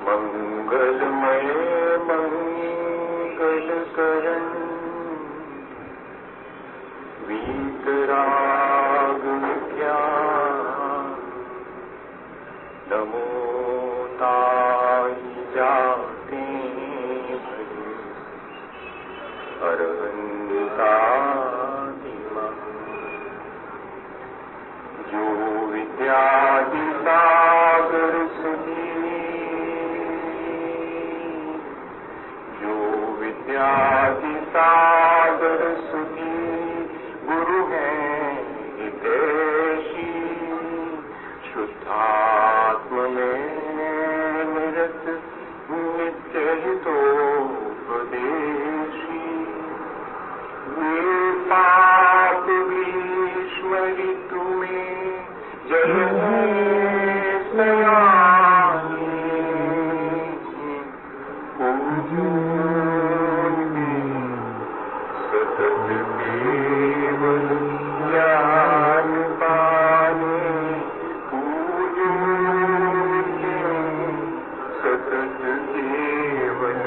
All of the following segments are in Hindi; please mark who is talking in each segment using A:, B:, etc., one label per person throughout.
A: मंगलमय मंगलकरण वीतराग विज्ञान नमो ताहि जाते अरहंतादिमा जो विद्यादि सागर सुधी जो विद्यादि सागर सुधी गुरु हैं हितैषी शुद्धात्म में निरत नित्य हितोपदेशी वे पाप भीष्म ऋतु में जय सयानी सतत केवल ज्ञान पाने सतत केवल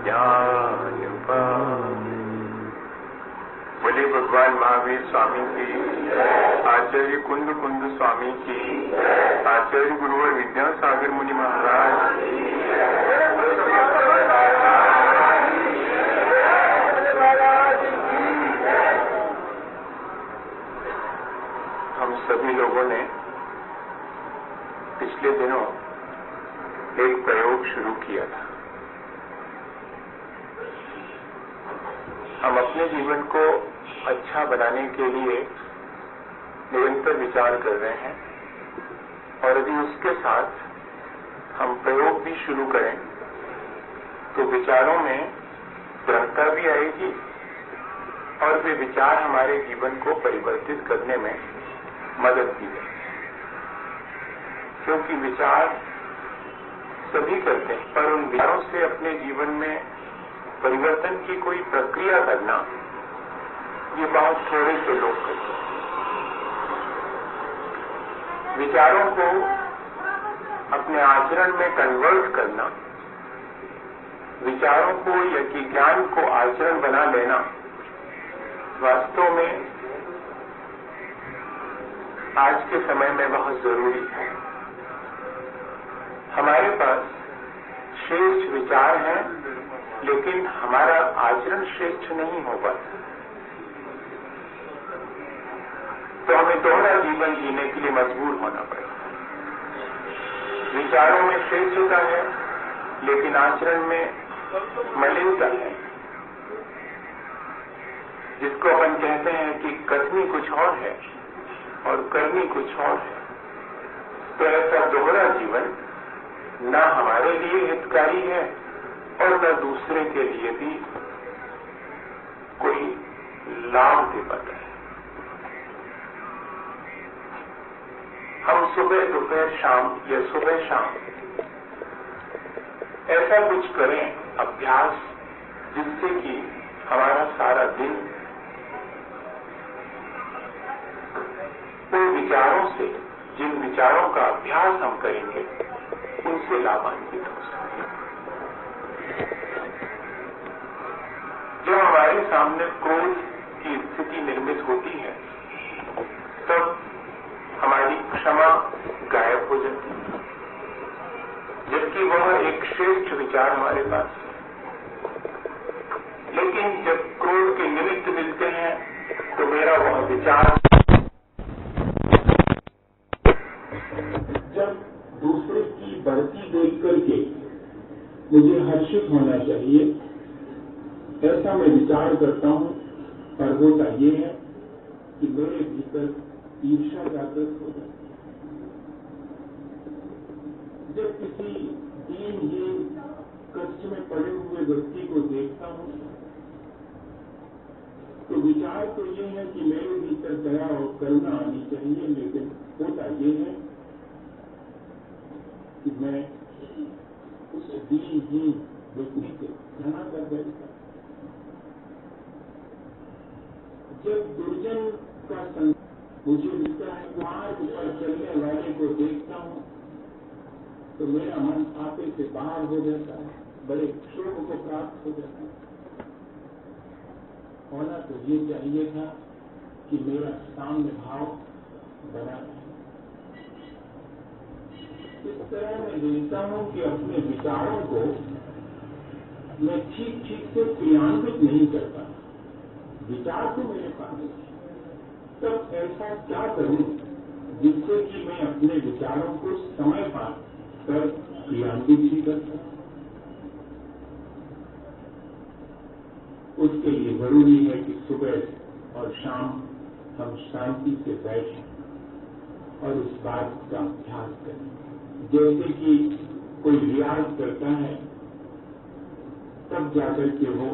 A: ज्ञान पाने। बोले भगवान महावीर स्वामी की, आचार्य कुंद कुंद स्वामी की, आचार्य गुरुवर विद्यासागर मुनि महाराज। हम सभी लोगों ने पिछले दिनों एक प्रयोग शुरू किया था। हम अपने जीवन को अच्छा बनाने के लिए निरंतर विचार कर रहे हैं और यदि उसके साथ हम प्रयोग भी शुरू करें तो विचारों में दृढ़ता भी आएगी और वे विचार हमारे जीवन को परिवर्तित करने में मदद भी देंगे। क्योंकि विचार सभी करते हैं, पर उन विचारों से अपने जीवन में परिवर्तन की कोई प्रक्रिया करना ये बहुत थोड़े से लोग करते हैं। विचारों को अपने आचरण में कन्वर्ट करना, विचारों को या कि ज्ञान को आचरण बना लेना वास्तव में आज के समय में बहुत जरूरी है। हमारे पास श्रेष्ठ विचार हैं लेकिन हमारा आचरण श्रेष्ठ नहीं हो पाता, तो हमें दोहरा जीवन जीने के लिए मजबूर होना पड़ेगा। विचारों में श्रेष्ठता है लेकिन आचरण में मलिनता है, जिसको अपन कहते हैं कि कथनी कुछ और है और करनी कुछ और है। तो ऐसा दोहरा जीवन न हमारे लिए हितकारी है और न दूसरे के लिए भी कोई लाभ दे पाता है। हम सुबह दोपहर शाम या सुबह शाम ऐसा कुछ करें अभ्यास जिससे कि हमारा सारा दिन उन विचारों से, जिन विचारों का अभ्यास हम करेंगे उनसे लाभान्वित हो सके। जब हमारे सामने क्रोध की स्थिति निर्मित होती है तब हमारी क्षमा गायब हो जाती है, जबकि वह एक श्रेष्ठ विचार हमारे पास है। लेकिन जब क्रोध के निमित्त मिलते हैं तो मेरा वह विचार, जब दूसरे की बढ़ती देख करके मुझे हर्षित होना चाहिए ऐसा मैं विचार करता हूं, पर होता ये है कि मेरे भीतर ईर्ष्या जागृत हो जाती है। जब किसी दीनहीन कष्ट में पड़े हुए व्यक्ति को देखता हूं तो विचार तो ये है कि मेरे भीतर दया और करुणा आनी चाहिए, लेकिन होता ये है कि मैं उस दीनहीन व्यक्ति से घृणा कर बैठता। जब दुर्जन का मुझे मिलता है, मार्ग पर चलने वाले को देखता हूं
B: तो मेरा मन आपे से बाहर हो जाता है, बड़े क्षोभ को प्राप्त हो जाता है। होना तो ये चाहिए था कि मेरा साम्य भाव बना रहे। इस तरह मैं देखता हूं कि अपने विचारों को मैं ठीक से क्रियान्वित नहीं करता। विचार तो मेरे पास है, तब ऐसा क्या करूं जिससे कि मैं अपने विचारों को समय पास कर क्रियान्वित भी कर सकूं। उसके लिए जरूरी है कि सुबह और शाम हम शांति से बैठें और इस बात का अभ्यास करें। जैसे कि कोई रियाज करता है, तब जाकर के वो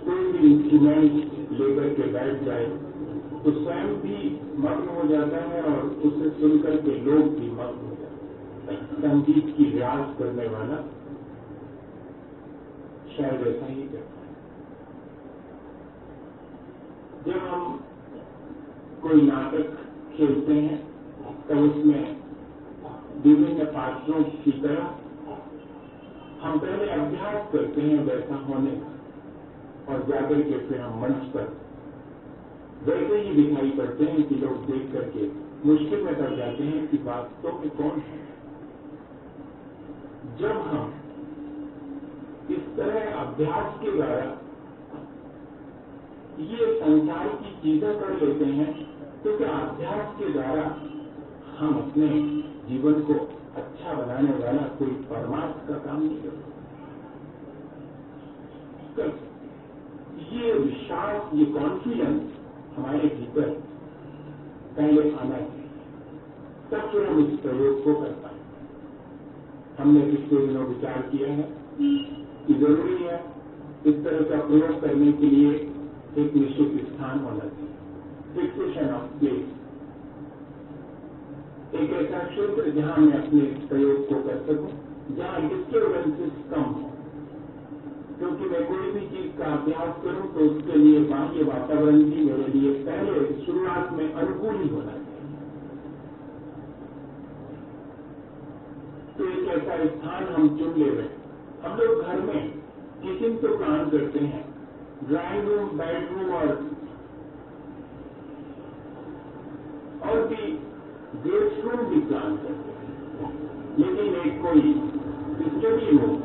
B: कोई भी इंस्ट्रूमेंट लेकर के बैठ जाए तो स्वयं भी मग्न हो जाता है और उसे सुनकर के लोग भी मग्न हो जाते हैं। संगीत की रियाज करने वाला शायद ऐसा ही करता है। जब हम कोई नाटक खेलते हैं तो उसमें विभिन्न पात्रों की तरह हम पहले अभ्यास करते हैं वैसा होने का, और जाकर के फिर हम मंच पर वैसे ही दिखाई पड़ते हैं कि लोग देख करके मुश्किल में पड़ जाते हैं कि वास्तव में कौन है। जब हम इस तरह अभ्यास के द्वारा ये संसार की चीजें कर लेते हैं, तो क्या अभ्यास के द्वारा हम अपने जीवन को अच्छा बनाने वाला कोई परमार्थ का काम नहीं करते। ये विश्वास, ये कॉन्फिडेंस हमारे भीतर पहले आना चाहिए, तब फिर हम इस प्रयोग को कर पाए। हमने पिछले दिनों विचार किया है कि जरूरी है इस तरह का प्रयोग करने के लिए एक निश्चित स्थान होना चाहिए, फिक्सेशन ऑफ प्लेस, एक ऐसा क्षेत्र जहां मैं अपने प्रयोग को कर सकूं, जहां डिस्टर्बेंसेस कम हो। क्योंकि मैं कोई भी चीज का अभ्यास करूं तो उसके लिए बाह्य वातावरण भी मेरे लिए पहले शुरुआत में अनुकूल ही होना चाहिए। तो एक ऐसा स्थान हम चुन ले रहे। हम लोग घर में किचन तो काम करते हैं, ड्राइंग रूम, बेडरूम और भी गेस्ट रूम भी प्लान करते हैं, लेकिन एक कोई स्टडी रूम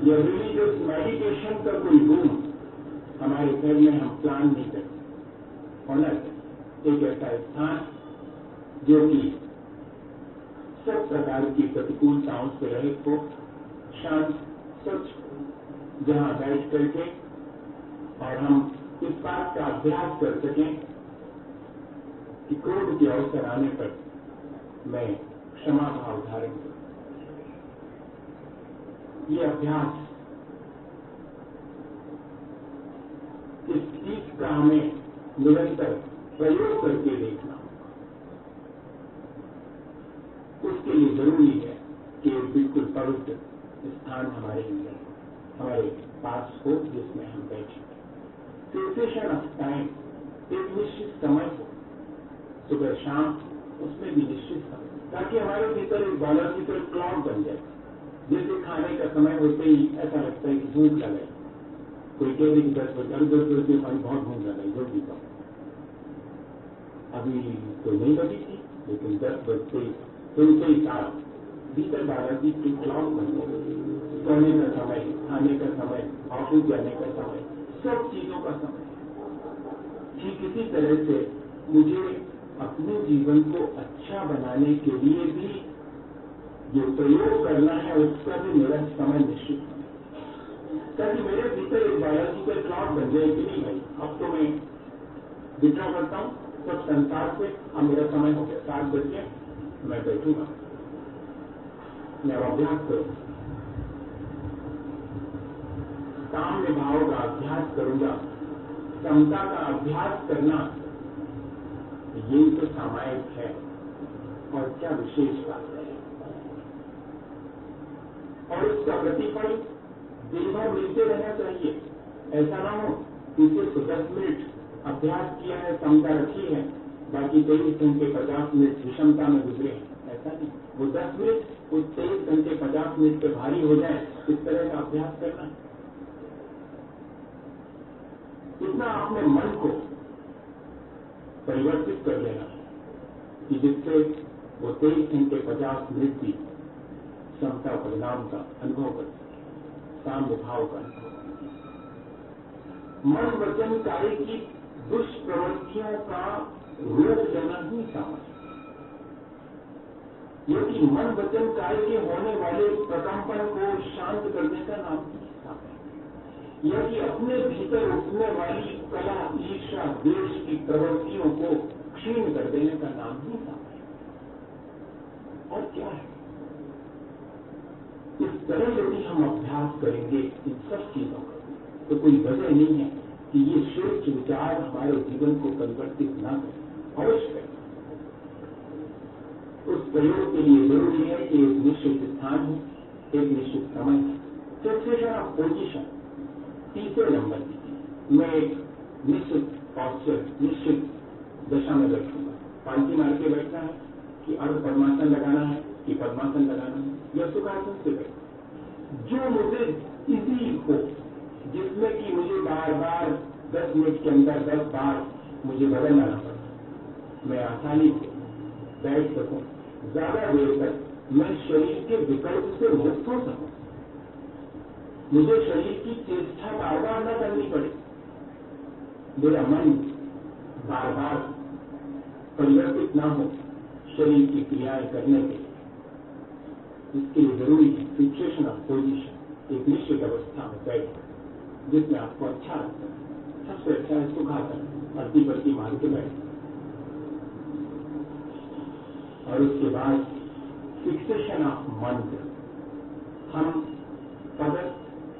B: या रिलीजियस मेडिटेशन का कोई रूम हमारे घर में हम प्लान नहीं करते। होना चाहिए एक ऐसा स्थान जो कि सब प्रकार की प्रतिकूलताओं से रहित हो, शांत, स्वच्छ, जहां बैठ करके और हम इस बात का अभ्यास कर सकें कि क्रोध के अवसर आने पर मैं क्षमा भाव धारण करूं। ये अभ्यास, इस चीज का हमें निरंतर प्रयोग करके देखना, उसके लिए जरूरी है कि एक बिल्कुल पवित्र स्थान हमारे लिए, हमारे पास हो जिसमें हम बैठे। फिक्सेशन ऑफ टाइम, एक निश्चित समय हो, सुबह शाम, उसमें भी निश्चित समय, ताकि हमारे भीतर एक बायोलॉजिकल क्लॉक बन जाए। जैसे खाने का समय होते ही ऐसा लगता है कि भूख लगे, कोई कह रही 10 बजे बहुत भूख लगे, जल्दी खाओ। अभी तो नहीं लगी थी, लेकिन 10 बजते ही साथ भीतर बायोलॉजिकल क्लॉक बन गया। सोने का समय, खाने का समय, ऑफिस जाने का समय, सब चीजों का समय। ठीक इसी तरह से मुझे अपने जीवन को अच्छा बनाने के लिए भी जो प्रयोग करना है उसका भी मेरा समय निश्चित है, ताकि मेरे भीतर एक बायोलॉजिकल क्लॉक बन जाए कि नहीं भाई अब तो मैं विड्रॉ करता हूं सब संसार से, अब मेरा समय हो गया, 7 बजे मैं बैठूंगा, मैं अभ्यास करूंगा, साम्य भाव का अभ्यास करूंगा। समता का अभ्यास करना ये तो सामायिक है, और क्या विशेष बात है। और इसका प्रतिफल दिन भर मिलते रहना चाहिए। ऐसा ना हो कि सिर्फ 10 मिनट अभ्यास किया है, समता रखी है, बाकी 23 घंटे 50 मिनट विषमता में गुजरे हैं। ऐसा नहीं, वो 10 मिनट उस 23 घंटे 50 मिनट पे भारी हो जाए, इस तरह का अभ्यास करना। इतना अपने मन को परिवर्तित कर लेना कि जिससे वो 23 घंटे 50 मिनट की क्षमता परिणाम का अनुभव कर सके, साम्य भाव का अनुभव कर सके। मन वचन कार्य की दुष्प्रवृत्तियों का रोक लेना ही सामर्थ्य। यदि मन वचन कार्य के होने वाले प्रकंपन को शांत करने का नाम ही सामर्थ्य। यदि अपने भीतर उठने वाली कला, ईर्ष्या, द्वेष की प्रवृत्तियों को क्षीण कर देने का नाम ही सामर्थ्य। और क्या है? इस तरह यदि हम अभ्यास करेंगे इन सब चीजों का, तो कोई वजह नहीं है कि ये श्रेष्ठ विचार हमारे जीवन को परिवर्तित न करें। अवश्य करें। उस प्रयोग के लिए जरूरी है कि एक निश्चित स्थान है, एक निश्चित समय है। फिक्सेशन ऑफ पोजीशन, तीसरे नंबर की मैं एक निश्चित पॉस्चर, निश्चित दशा में बैठूंगा। पालकी मार के बैठना है कि अर्ध पद्मासन लगाना है कि पद्मासन लगाना है या सुखासन से बैठना। जो मुझे इजी हो, जिसमें कि मुझे बार बार 10 मिनट के अंदर 10 बार मुझे बदल लाना पड़े, मैं आसानी से बैठ सकूं, ज्यादा देर तक मैं शरीर के विकल्प से मुक्त हो सकूं, मुझे शरीर की चेष्टा बार बार न करनी पड़े, मेरा मन बार बार परिवर्तित ना हो शरीर की क्रियाएं करने के लिए। इसके लिए जरूरी है फिक्सेशन ऑफ पोजीशन, एक निश्चित अवस्था में बैठ जिसमें आपको अच्छा लगता है। सबसे अच्छा है सुखासन, अर्धी पट्टी मार के बैठ। और उसके बाद फिक्सेशन ऑफ मंत्र। हम पदक,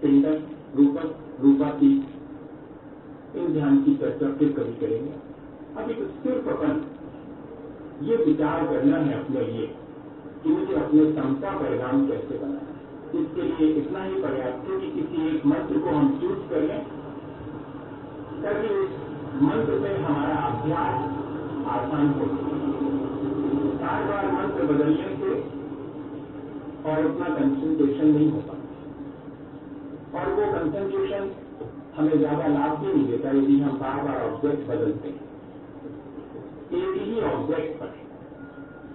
B: पिंडक, रूपक, रूपातीत इन ध्यान की चर्चा फिर कभी करेंगे। अभी तो सिर्फ अपन ये विचार करना है अपने लिए कि मुझे अपने समता परिणाम कैसे बनाना है। इसके लिए इतना ही पर्याप्त है कि किसी एक मंत्र को हम चूज कर लें, ताकि उस मंत्र में हमारा अभ्यास आसान हो। बार बार मंत्र बदलने से और उतना कंसंट्रेशन नहीं हो पाता, और वो कंसंट्रेशन हमें ज्यादा लाभ भी नहीं देता यदि हम बार बार ऑब्जेक्ट बदलते हैं। एक ही ऑब्जेक्ट पर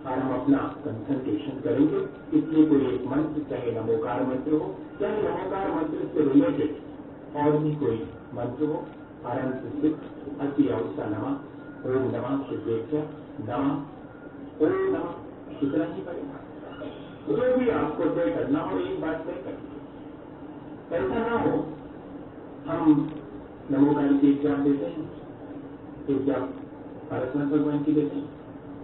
B: और हम अपना कंसंट्रेशन करेंगे। इसलिए कोई एक मंत्र, चाहे नमोकार मंत्र हो, चाहे नमोकार मंत्र से रिलेटेड और भी कोई मंत्र हो, अनंत सिद्ध, अति अवसा नमः, ओम नमः सिद्धेभ्यः नमः, ओम नमः, इतना ही पड़ेगा। जो भी आपको तय करना हो एक बात तय करिए। ऐसा ना हो हम नमोकार की एक जाप देते हैं, एक जाप पारसनाथ भगवान की देते हैं,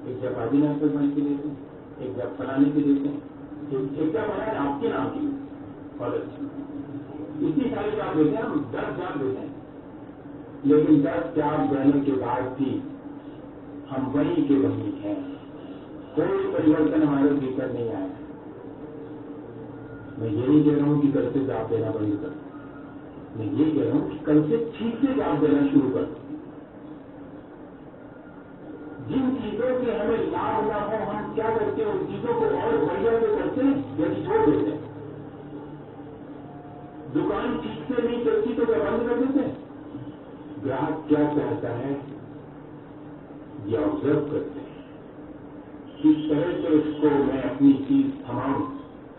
B: एक जाप आदिनाथ भगवान की देते हैं, एक जाप फलाने की देते हैं, एक जाप हमारे आपके नाम की और इतनी सारी जाप देते हैं। हम 10 जाप देते हैं, लेकिन 10 जाप देने के बाद भी हम वही के वही हैं। कोई परिवर्तन हमारे भीतर नहीं आया। मैं ये नहीं कह रहा हूं कि कल से जाप देना बंद कर, मैं ये कह रहा हूं कि कल से ठीक से जाप देना शुरू कर। जिन चीजों से हमें लाभ ना हो, हम क्या करते हैं, उन चीजों को और बढ़िया से करते हैं या छोड़ देते हैं। दुकान ठीक से नहीं चलती तो क्या बंद कर देते हैं? ग्राहक क्या चाहता है ये ऑब्जर्व करते हैं, किस तरह से उसको मैं अपनी चीज थमाऊं,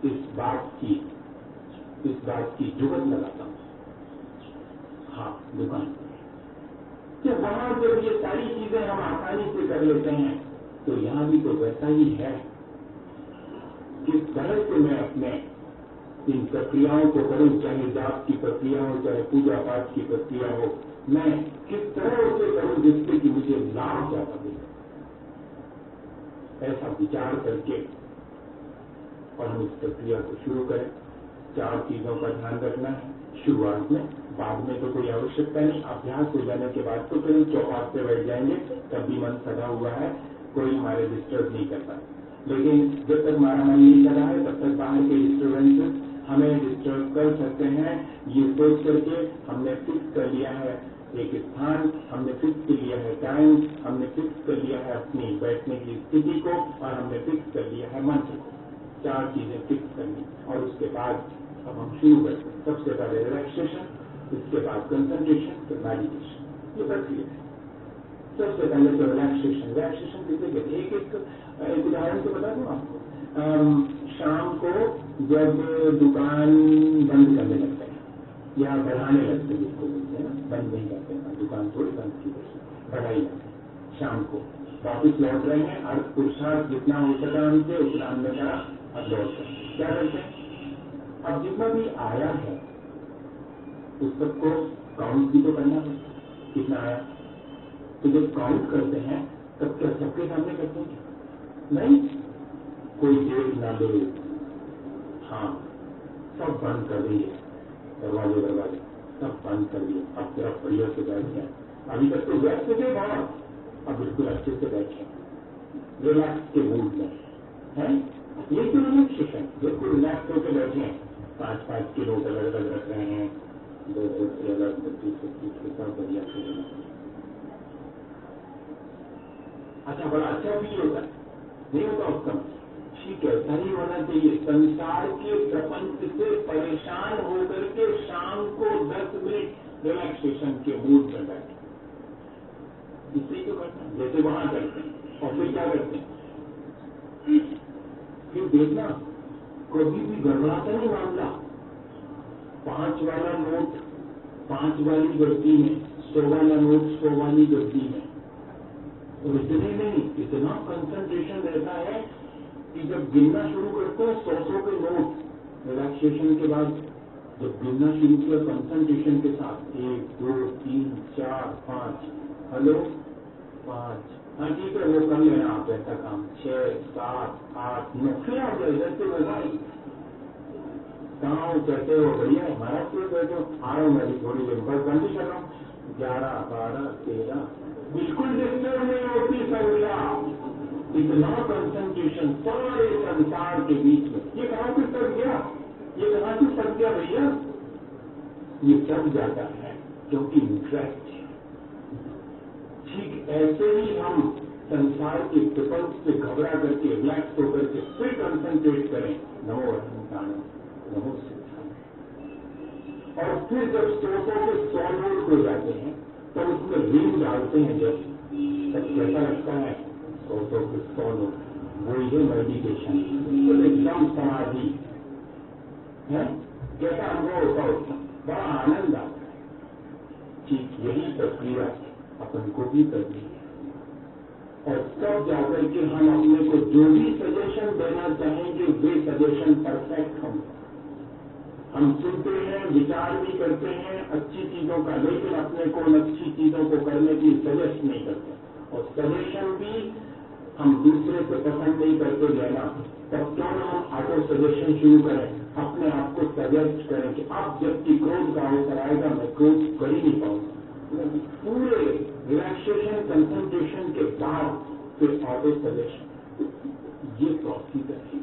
B: इस बात की जुगत लगाता हूं। हाँ, दुकान तो वहां जब ये सारी चीजें हम आसानी से कर लेते हैं, तो यहां भी तो वैसा ही है। किस तरह से मैं अपने इन प्रक्रियाओं को करूं, चाहे जाप की प्रक्रिया हो, चाहे पूजा पाठ की प्रक्रिया हो, मैं किस तरह उसे करूं जिससे कि मुझे लाभ ज्यादा मिले। ऐसा विचार करके और हम इस प्रक्रिया को शुरू करें। 4 चीजों का ध्यान रखना है शुरुआत में, बाद में तो कोई आवश्यकता नहीं। अभ्यास हो जाने के बाद तो फिर चौपाट पे बैठ जाएंगे, तब भी मन सदा हुआ है, कोई हमारे डिस्टर्ब नहीं करता। लेकिन जब तक हमारा मन नहीं कर रहा है, तब तक बाहर के डिस्टर्बेंसेस हमें डिस्टर्ब कर सकते हैं। ये सोच करके हमने फिक्स कर लिया है एक स्थान हमने फिक्स कर लिया है, टाइम हमने फिक्स कर लिया है, अपनी बैठने की स्थिति को, और हमने फिक्स कर लिया है मंत्र को। 4 चीजें फिक्स करनी, और उसके बाद अब हम शुरू करते हैं। सबसे पहले रिलैक्सेशन, इसके बाद कंसंट्रेशन, फिर मेडिटेशन। ये प्रक्रिया है। सबसे पहले तो रिलैक्सेशन किसे कहते हैं? एक उदाहरण से बता दूं आपको। शाम को जब दुकान बंद करने लगते हैं या बढ़ाने लगते हैं, जिसको बोलते हैं ना, बंद नहीं करते हैं, दुकान थोड़ी बंद की बढ़ाई जाती है। शाम को वापिस लौट रहे हैं, और पुरुषार्थ जितना हो सका हमसे उतना हमने करा, अब लौट रहे क्या करते हैं? अब जितना भी आया है उस सबको काउंट भी तो करना है, कितना आया। तो जब काउंट करते हैं तब क्या सबके सामने करते हैं? नहीं, कोई देख ना दे, हाँ, सब बंद कर देंगे, दरवाजे सब बंद कर दिए। अब तरफ बढ़िया से बैठ गए। अभी तक तो व्यस्त थे बहुत, अब बिल्कुल अच्छे से बैठे, रिलैक्स के मूड में है। ये तो रिलैक्सेशन, बिल्कुल रिलैक्स होकर बैठे हैं। 5-5 के नोट अलग अलग रख रहे हैं, 2 अलग 25 के साथ बढ़िया से। अच्छा, बड़ा अच्छा फील होता है, नहीं होता उसका? ठीक है, ऐसा ही होना चाहिए। संसार के प्रपंच से परेशान होकर के शाम को 10 मिनट रिलैक्सेशन के मूड में बैठे, इसे तो करना है जैसे वहां करते हैं। और फिर क्या करते हैं? फिर देखना कभी भी गड़बड़ाता नहीं मामला। 5 वाला नोट 5 वाली गड्डी में, 100 वाला नोट 100 वाली गड्डी में। और इतने नहीं, इतना कंसंट्रेशन रहता है कि जब गिनना शुरू करते हैं 100 के नोट, रिलैक्सेशन के बाद जब गिनना शुरू किया कंसंट्रेशन के साथ, 1 2 3 4 5, हेलो 5, हाँ ठीक है, वो कर लेना आप ऐसा काम। 6 7 8 9, फिर आ जाए इधर से मोबाइल, कहाँ हो, कैसे हो, बढ़िया है, महाराज क्यों बैठो, आ रहा हूँ मैं थोड़ी देर, बस बंद ही कर रहा हूँ। 11 12 13, बिल्कुल डिस्टर्ब नहीं होती संख्या। इतना कंसंट्रेशन सारे संसार के बीच में। ये कहाँ से सट गया? ये कहाँ से सट गया भैया? ये सब जाता है क्योंकि इंटरेस्ट है। ठीक ऐसे ही हम संसार के प्रपंच से घबरा करके रिलैक्स होकर के फिर कंसंट्रेट करें, नमो अनंतानम नमो सिद्धांत। और फिर जब 100 के 100 नोट हो जाते हैं तब उसमें रिंग डालते हैं, जब तब कैसा लगता है? 100 के 100 नोट, वही है मेडिटेशन, तो एकदम समाधि है। कैसा अनुभव होता है? बड़ा आनंद आता है। ठीक यही प्रक्रिया अपन को भी करनी है। और तब जाकर के हम अपने को जो भी सजेशन देना चाहेंगे वे सजेशन परफेक्ट होंगे। हम सुनते हैं, विचार भी करते हैं अच्छी चीजों का, लेकिन अपने को उन अच्छी चीजों को करने की सजेस्ट नहीं करते। और सजेशन भी हम दूसरे से पसंद नहीं करते लेना, तब क्यों ना हम ऑटो सजेशन शुरू करें, अपने आप को सजेस्ट करें कि अब जबकि क्रोध का अवसर आएगा मैं क्रोध कर ही नहीं पाऊंगा। पूरे रिलैक्सेशन कंसंट्रेशन के बाद फिर ऑटो सजेशन, ये प्रोसीजर है।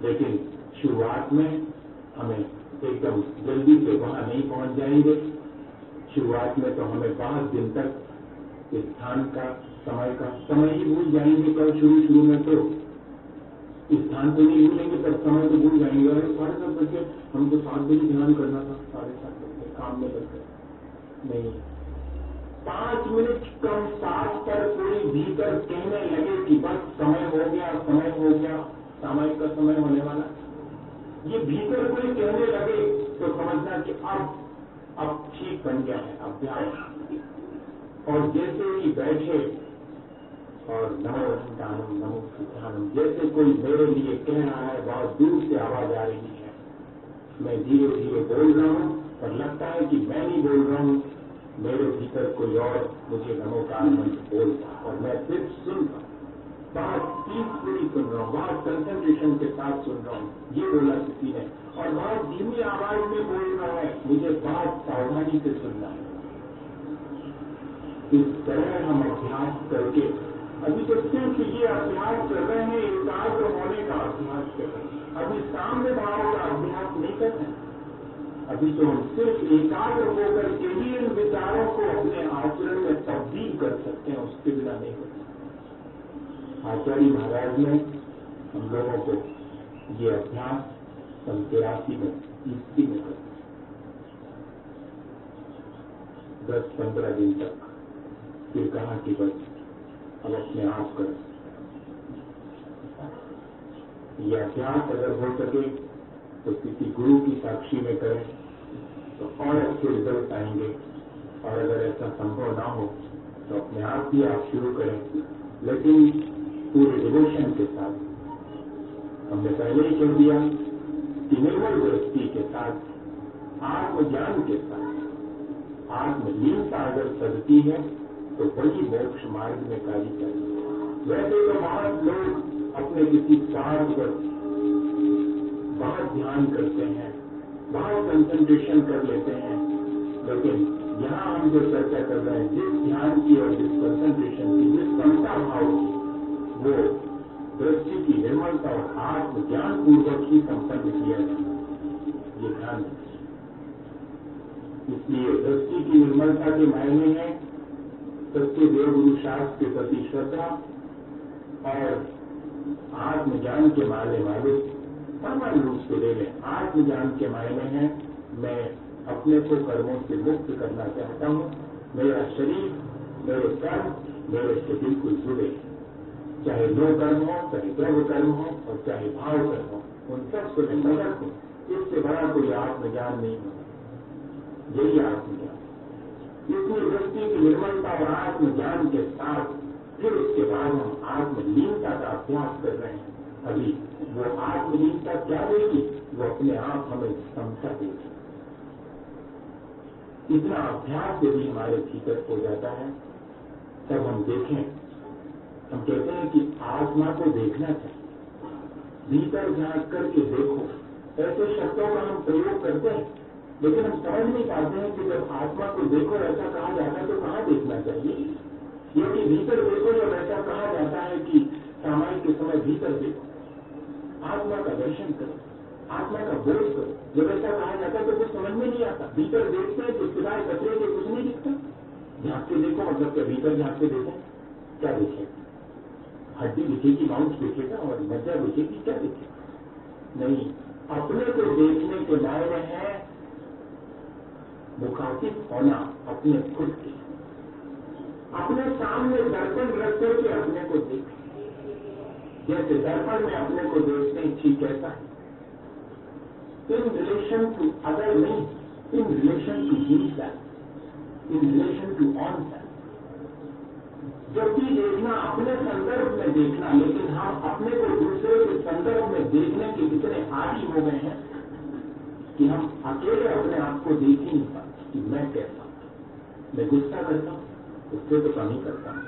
B: लेकिन शुरुआत में हमें एकदम जल्दी से वहां नहीं पहुंच जाएंगे। शुरुआत में तो हमें 5 दिन तक स्थान का, समय ही भूल जाएंगे। कल शुरू में तो स्थान को नहीं भूलेंगे, तब समय तो भूल जाएंगे। अरे 7:30 बजे हमको 7 बजे ध्यान करना था, 7:30 बजे काम में लग गए। नहीं, 5 मिनट कम 7 पर कोई भीतर कहने लगे कि बस समय हो गया, सामायिक का समय होने वाला, ये भीतर कोई कहने लगे तो समझना कि अब ठीक बन गया है अभ्यास। और जैसे ही बैठे और नमो अनंतानम नमो सिद्धांतम, जैसे कोई मेरे लिए कह रहा है, बहुत दूर से आवाज आ रही है, मैं धीरे धीरे बोल रहा हूं पर लगता है कि मैं नहीं बोल रहा हूं, मेरे भीतर कोई और मुझे नमो का मंत्र बोल रहा है और मैं सिर्फ सुन रहा हूं, बहुत पीसफुली सुन रहा हूं, बहुत कंसंट्रेशन के साथ सुन रहा हूं। ये बोला किसी ने, और बहुत धीमी आवाज में बोल रहा है, मुझे बहुत सावधानी से सुनना है। इस तरह हम अभ्यास करके, अभी तो सिर्फ ये अभ्यास कर रहे हैं, एकाग्र होने का अभ्यास कर रहे हैं, अभी सामने भाव का अभ्यास नहीं कर रहे हैं। अभी तो हम सिर्फ एकाग्र होकर के ही इन विचारों को अपने आचरण में तब्दील कर सकते हैं, उसके बिना नहीं कर सकते। आचार्य महाराज ने हम लोगों को ये अभ्यास 83 में ईस्वी में कर 10-15 दिन तक, फिर कहा कि बस अब अपने आप करें। यह अभ्यास अगर हो सके तो किसी गुरु की साक्षी में करें तो और अच्छे रिजल्ट आएंगे, और अगर ऐसा संभव ना हो तो अपने आप ही आप शुरू करें, लेकिन पूरे डिवोशन के साथ। हमने पहले ही कह दिया कि निर्मल दृष्टि के साथ, आत्मज्ञान के साथ आत्मलीनता अगर सदती है तो वही मोक्ष मार्ग में कार्य करेगी। वैसे तो बहुत लोग अपने किसी स्वार्थ पर बहुत ध्यान करते हैं, बहुत कंसंट्रेशन कर लेते हैं, लेकिन यहाँ हम जो चर्चा कर रहे हैं, जिस ध्यान की और जिस कंसंट्रेशन की, जिस समता भाव की, वो दृष्टि की निर्मलता और आत्मज्ञान पूर्वक ही संपन्न किया जाता है। ये ध्यान रखिए। इसलिए दृष्टि की निर्मलता के मायने हैं सत्य देवगुरु शास्त्र के प्रति श्रद्धा, और आत्मज्ञान के मायने सामान्य रूप से ले लें। आत्मज्ञान के मायने हैं मैं अपने को कर्मों से मुक्त करना चाहता हूँ, मेरा शरीर, मेरे कर्म मेरे से बिल्कुल जुड़े, चाहे लो कर्म हो, चाहे द्रव्य कर्म हो, और चाहे भाव कर्म हो, उन सब से मैं मदद हूँ। इससे बड़ा कोई आत्मज्ञान नहीं होता। यही आत्मज्ञान। इसलिए दृष्टि की निर्मलता और आत्मज्ञान के साथ फिर उसके बाद हम आत्मलीनता का अभ्यास कर रहे हैं। अभी वो आत्मलीनता क्या देगी? वो अपने आप हमें समझा देगी। इतना अभ्यास यदि हमारे भीतर हो जाता है तब हम देखें, हम कहते हैं कि आत्मा को देखना चाहिए, भीतर झांक करके देखो। ऐसे शब्दों का हम प्रयोग करते हैं, लेकिन हम समझ नहीं पाते हैं कि जब आत्मा को देखो ऐसा कहा जाता है तो कहाँ देखना चाहिए। यदि भीतर देखो, जब ऐसा कहा जाता है कि सामायिक के समय भीतर देखो, आत्मा का दर्शन करो, आत्मा का बोध करो, जब ऐसा कहा जाता है तो कुछ समझ में नहीं आता। भीतर देखते हैं तो सिवाय कचरे के कुछ नहीं दिखता। झांक के देखो मतलब क्या? भीतर झांक के देखो, क्या दिखेगा? हड्डी दिखेगी, मांस दिखेगा और मज्जा दिखेगी, क्या दिखेगा? नहीं। अपने को देखने के मायने हैं मुखातिब होना अपने खुद के, अपने सामने दर्पण रख करके अपने को देखें। जैसे दर्पण में अपने को देखते हैं ठीक कैसा है, इन रिलेशन टू अदर नहीं, in relation to himself, in relation to own self. जब भी देखना अपने संदर्भ में देखना, लेकिन हम अपने को दूसरे के संदर्भ में देखने के इतने आदी हो गए हैं कि हम अकेले अपने आप को देख ही नहीं पाते कि मैं कैसा हूं। मैं गुस्सा करता हूं, उससे तो कम ही करता हूं।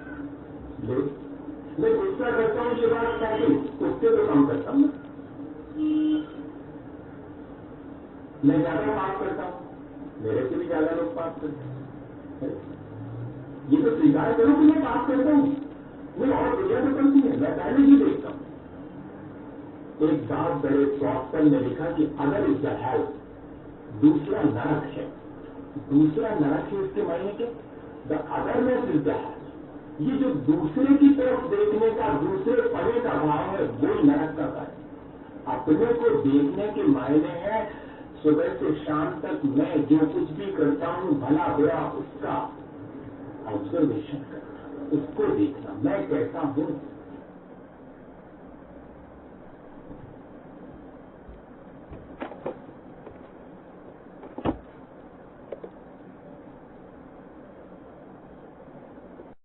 B: मैं गुस्सा करता हूं, ये बात सही, उससे तो कम करता हूं। मैं ज्यादा पाप करता हूं, मेरे से भी ज्यादा लोग पाप करते हैं। ये तो स्वीकार करो कि मैं पाप करता हूं, मैं और दुनिया तो करती है, मैं पहले ही देखता हूं। एक बात बड़े स्वास्थ्य ने लिखा कि अदर इज द हेल, दूसरा नरक है। दूसरा नरक है इसके मायने के the otherness is the hell. ये जो दूसरे की तरफ देखने का, दूसरे पने का भाव है, वही नरक का कार्य। अपने को देखने के मायने हैं सुबह से शाम तक मैं जो कुछ भी करता हूं भला बुरा उसका ऑब्जर्वेशन करना, उसको देखना, मैं कैसा हूं।